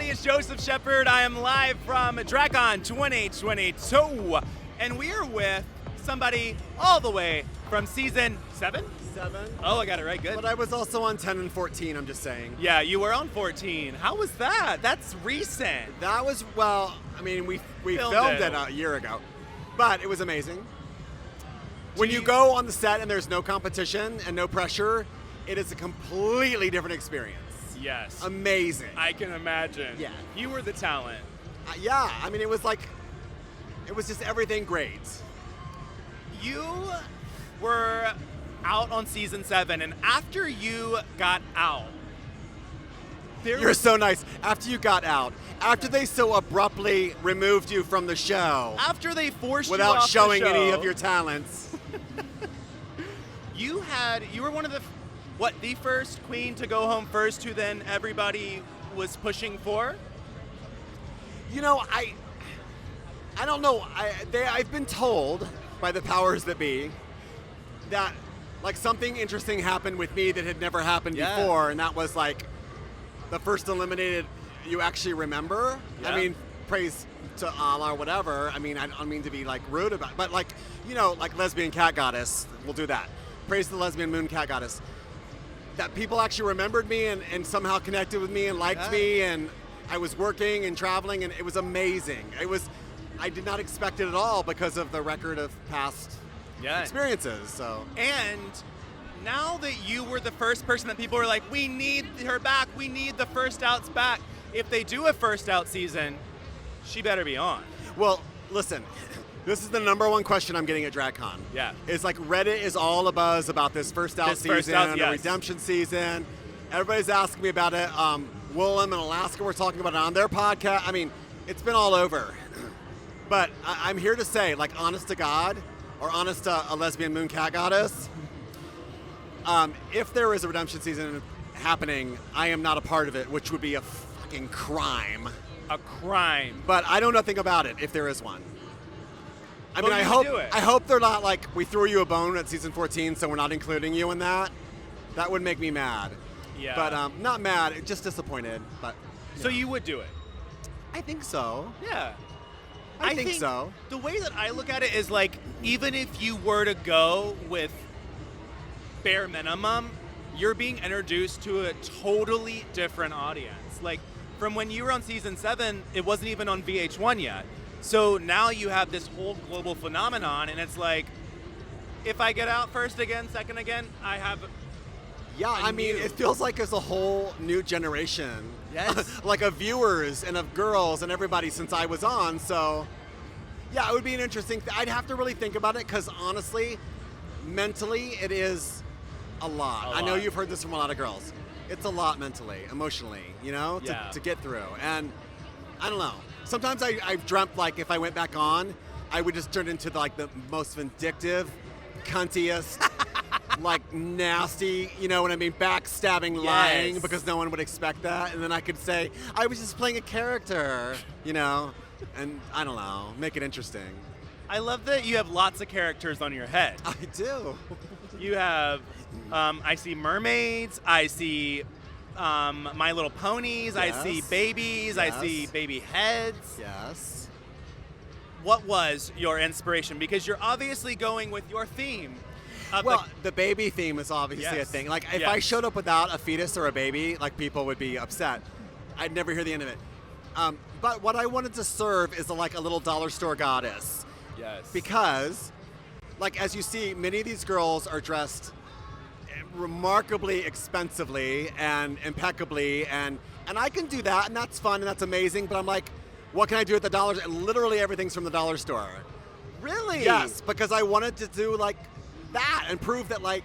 everybody. It's Joseph Shepard. I am live from DragCon 2022, and we are with somebody all the way from season 7? 7. Oh, I got it right. Good. But I was also on 10 and 14, I'm just saying. Yeah, you were on 14. How was that? That's recent. That was, well, I mean, we filmed it a year ago, but it was amazing. When you go on the set and there's no competition and no pressure, it is a completely different experience. Yes. Amazing. I can imagine. Yeah. You were the talent. Yeah, I mean, it was just everything great. You were out on season 7, and after you got out, You're so nice. After you got out, after they so abruptly removed you from the show, after they forced you without off showing the show, any of your talents, you were one of the first queen to go home first, who then everybody was pushing for? you know, I don't know. I've been told by the powers that be that like something interesting happened with me that had never happened before, and that was like the first eliminated you actually remember. Yeah. I mean, praise to Allah or whatever. I mean, I don't mean to be like rude about it, but like, you know, like lesbian cat goddess, we'll do that. Praise the lesbian moon cat goddess. That people actually remembered me and somehow connected with me and liked me, and I was working and traveling, and it was amazing. I did not expect it at all because of the record of past experiences. So. And now that you were the first person that people were like, we need her back, we need the first outs back. If they do a first out season, she better be on. Well, listen, this is the number one question I'm getting at DragCon. Yeah. It's like Reddit is all abuzz about this first out season, the redemption season. Everybody's asking me about it. Willem and Alaska were talking about it on their podcast. I mean, it's been all over. But I'm here to say, like, honest to God, or honest to a lesbian moon cat goddess, if there is a redemption season happening, I am not a part of it, which would be a fucking crime. A crime. But I know nothing about it if there is one. I mean, Well, I hope they're not like, we threw you a bone at season 14, so we're not including you in that. That would make me mad. Yeah. But not mad, just disappointed. But So you would do it? I think so. Yeah. I think so. The way that I look at it is like, even if you were to go with bare minimum, you're being introduced to a totally different audience. Like, from when you were on season 7, it wasn't even on VH1 yet. So now you have this whole global phenomenon, and it's like, if I get out first again, second again, I have. Yeah, I mean, it feels like there's a whole new generation. Yes. Like of viewers and of girls and everybody since I was on. So, yeah, it would be an interesting I'd have to really think about it because honestly, mentally, it is a lot. I know you've heard this from a lot of girls. It's a lot mentally, emotionally, you know, to get through. And I don't know. Sometimes I've dreamt like if I went back on, I would just turn into like the most vindictive, cuntiest, like nasty, you know what I mean, backstabbing, lying, because no one would expect that. And then I could say, I was just playing a character, you know, and I don't know, make it interesting. I love that you have lots of characters on your head. I do. You have, I see mermaids, I see My Little Ponies, I see babies, I see baby heads. Yes. What was your inspiration? Because you're obviously going with your theme. Well, the baby theme is obviously a thing. Like, if I showed up without a fetus or a baby, like, people would be upset. I'd never hear the end of it. But what I wanted to serve is like a little dollar store goddess. Yes. Because, like, as you see, many of these girls are dressed remarkably expensively and impeccably, and I can do that, and that's fun, and that's amazing, but I'm like, what can I do at the dollar store? And literally everything's from the dollar store. Really? Yes, because I wanted to do, like, that and prove that, like,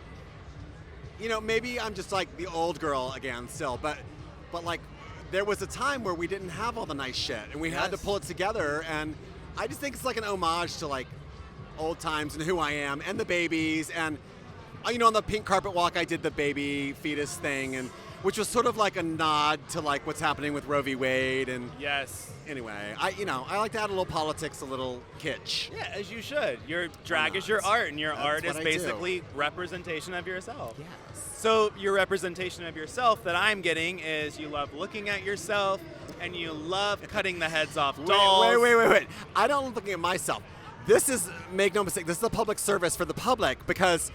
you know, maybe I'm just like the old girl again still, but like there was a time where we didn't have all the nice shit and we had to pull it together, and I just think it's like an homage to like old times and who I am and the babies, and you know, on the pink carpet walk I did the baby fetus thing, and which was sort of like a nod to like what's happening with Roe v. Wade. And Yes. anyway, I like to add a little politics, a little kitsch. Yeah, as you should. Your drag is not? your art, and your That's art what is I basically representation of yourself. Yes. So your representation of yourself that I'm getting is you love looking at yourself, and you love cutting the heads off dolls. Wait. I don't love looking at myself. This is, make no mistake, this is a public service for the public because,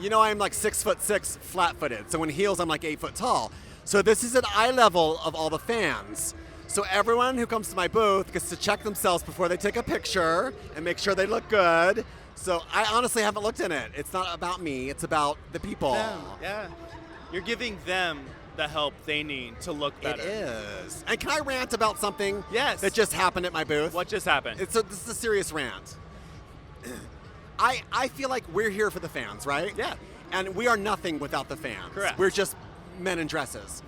I'm like 6'6", flat-footed. So in heels, I'm like 8 foot tall. So this is at eye level of all the fans. So everyone who comes to my booth gets to check themselves before they take a picture and make sure they look good. So I honestly haven't looked in it. It's not about me. It's about the people. Yeah. You're giving them the help they need to look better. It is. And can I rant about something Yes. that just happened at my booth? What just happened? This is a serious rant. I feel like we're here for the fans, right? Yeah. And we are nothing without the fans. Correct. We're just men in dresses.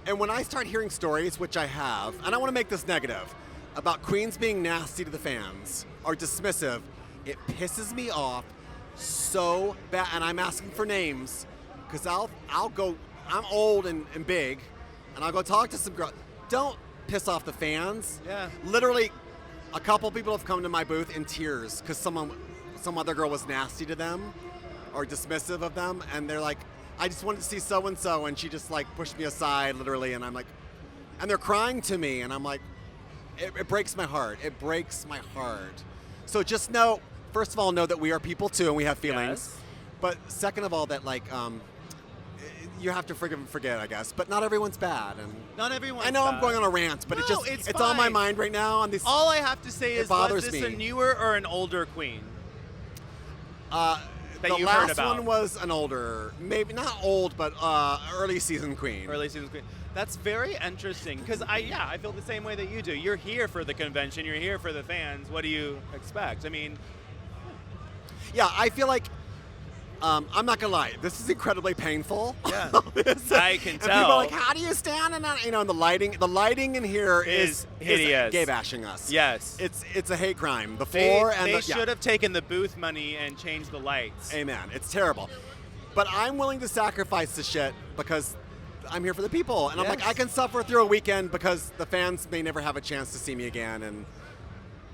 And when I start hearing stories, which I have, and I want to make this negative, about queens being nasty to the fans or dismissive, it pisses me off so bad. And I'm asking for names because I'll go, I'm old and big, and I'll go talk to some girls. Don't piss off the fans. Yeah. Literally, a couple people have come to my booth in tears because some other girl was nasty to them or dismissive of them, and they're like, I just wanted to see so-and-so, and she just like pushed me aside, literally, and I'm like, and they're crying to me, and I'm like, it breaks my heart. It breaks my heart. So just know, first of all, know that we are people too, and we have feelings. Yes. But second of all, that like, you have to forgive and forget, I guess. But not everyone's bad, and Not everyone's I know bad. I'm going on a rant, but No, it's it's on my fine. mind right now. On these, All I have to say It is, bothers was this a me. newer or an older queen? the you've heard last about. one was an older, maybe not old, but early season queen. Early season queen. That's very interesting because I feel the same way that you do. You're here for the convention. You're here for the fans. What do you expect? I mean, Yeah, I feel like I'm not gonna lie. This is incredibly painful. Yeah. This- I can and tell. People are like, how do you stand in that? And the lighting in here Is hideous. gay bashing us. yes. It's a hate crime. The They floor and the, should have taken the booth money and changed the lights. Amen. It's terrible. But I'm willing to sacrifice the shit because I'm here for the people. And I'm like, Yes. I can suffer through a weekend because the fans may never have a chance to see me again. And,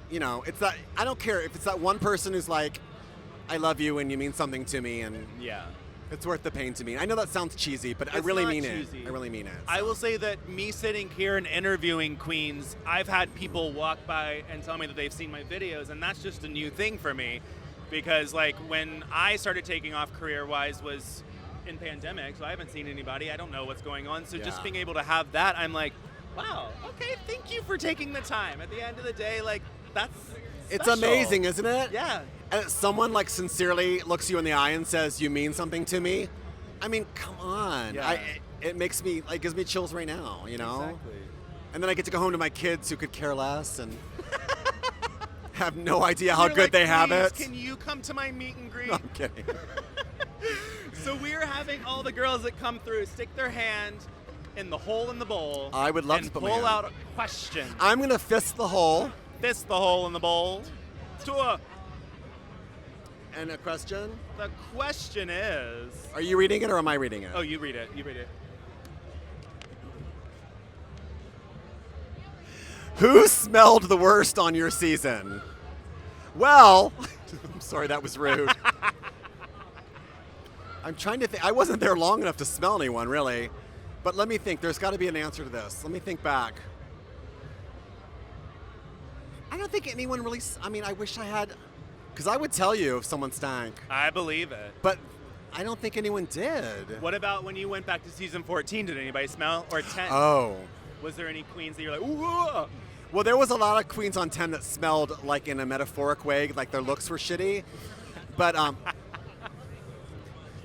it's that, I don't care if it's that one person who's like, I love you and you mean something to me and Yeah. it's worth the pain to me. I know that sounds cheesy, but I It's really not mean cheesy. it. I really mean it. I will say that me sitting here and interviewing queens, I've had people walk by and tell me that they've seen my videos, and that's just a new thing for me because, like, when I started taking off career-wise was in pandemic, so I haven't seen anybody. I don't know what's going on. So just Yeah. being able to have that, I'm like, wow, okay, thank you for taking the time. At the end of the day, like, that's It's special. amazing, isn't it? Yeah. And someone like sincerely looks you in the eye and says, you mean something to me? I mean, come on. Yeah. It makes me, like, gives me chills right now, Exactly. And then I get to go home to my kids who could care less and have no idea how You're good like, they have "Please, it. Can you come to my meet and greet? No, I'm kidding. So we're having all the girls that come through stick their hand in the hole in the bowl. I would love and to put my pull hand. out a question. I'm going to fist the hole. Fist the hole in the bowl. And a question? The question is. Are you reading it or am I reading it? Oh, you read it. You read it. Who smelled the worst on your season? Well, I'm sorry, that was rude. I'm trying to think. I wasn't there long enough to smell anyone, really. But let me think. There's got to be an answer to this. Let me think back. I don't think anyone really. I mean, I wish I had. Because I would tell you if someone stank. I believe it. But I don't think anyone did. What about when you went back to season 14? Did anybody smell? Or 10? Oh. Was there any queens that you're like, ooh? Well, there was a lot of queens on 10 that smelled like in a metaphoric way, like their looks were shitty. But,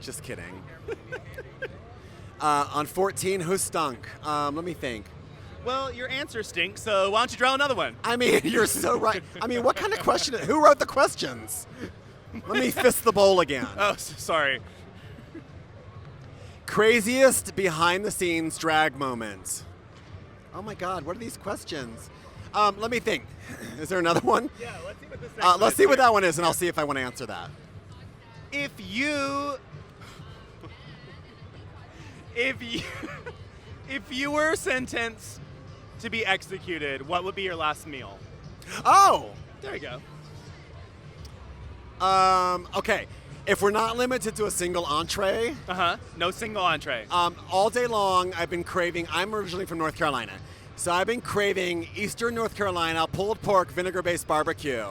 just kidding. On 14, who stunk? Let me think. Well, your answer stinks, so why don't you draw another one? I mean, you're so right. I mean, what kind of question? Who wrote the questions? Let me fist the bowl again. Oh, sorry. Craziest behind the scenes drag moment. Oh my God, what are these questions? Let me think. Is there another one? Yeah, let's see what this next Let's see what that one is, and I'll see if I want to answer that. If you if you were sentenced to be executed, what would be your last meal? Oh! There you go. Okay. If we're not limited to a single entree, No single entree. all day long I've been craving, I'm originally from North Carolina, so I've been craving Eastern North Carolina pulled pork vinegar-based barbecue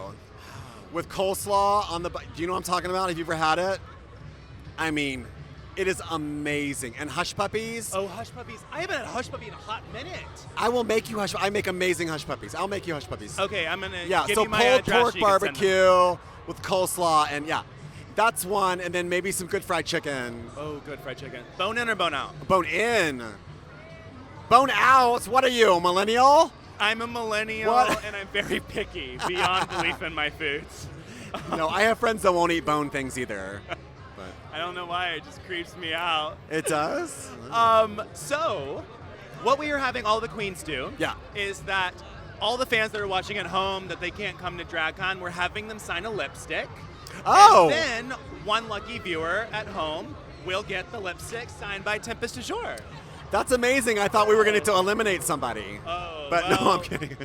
with coleslaw on the, do you know what I'm talking about? Have you ever had it? I mean, it is amazing. And hush puppies. Oh, hush puppies. I haven't had a hush puppy in a hot minute. I will make you I make amazing hush puppies. I'll make you hush puppies. Okay, I'm going to Yeah, give so you my pulled address. pork so you can send them. barbecue with coleslaw, and yeah, that's one. And then maybe some good fried chicken. Oh, good fried chicken. Bone in or bone out? Bone in. Bone out. What are you, millennial? I'm a millennial, What? and I'm very picky, beyond belief in my foods. No, I have friends that won't eat bone things either. But I don't know why, it just creeps me out. it does? So, what we are having all the queens do Yeah. is that all the fans that are watching at home that they can't come to DragCon, we're having them sign a lipstick. Oh! And then one lucky viewer at home will get the lipstick signed by Tempest Dujour. That's amazing. I thought we were going to eliminate somebody. Oh, But well. no, I'm kidding.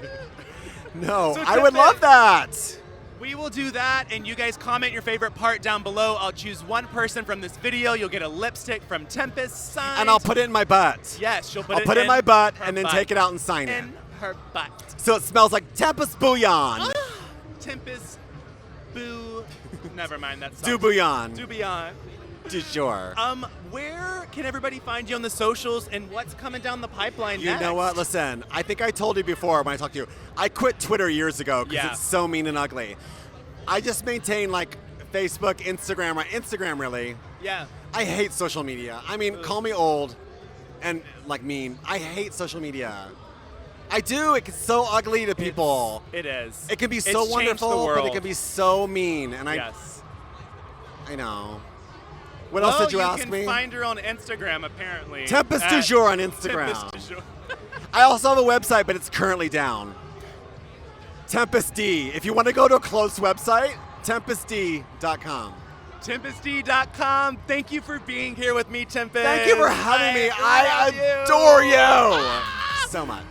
No, So I would Tempest- love that. We will do that, and you guys comment your favorite part down below. I'll choose one person from this video. You'll get a lipstick from Tempest signed. And I'll put it in my butt. Yes, she'll put I'll it put it in my butt her and then butt. take it out and sign it. In her butt. So it smells like Tempest Bouillon. Tempest Boo. Never mind, that's Du Bouillon. Do beyond. Du jour. Where can everybody find you on the socials, and what's coming down the pipeline You next? know what? Listen, I think I told you before when I talked to you. I quit Twitter years ago because Yeah. it's so mean and ugly. I just maintain like Facebook, Instagram, or Instagram really. Yeah. I hate social media. I mean, call me old and like mean. I hate social media. I do. It's so ugly to people. It is. It can be It's so changed wonderful, the but world. it can be so mean. And Yes. I know. What else did you ask me? You can find her on Instagram, apparently. Tempest at Dujour on Instagram. Tempest Dujour. I also have a website, but it's currently down. Tempest D. If you want to go to a closed website, tempestd.com. TempestD.com. Thank you for being here with me, Tempest. Thank you for having me. I I love you. adore you so much.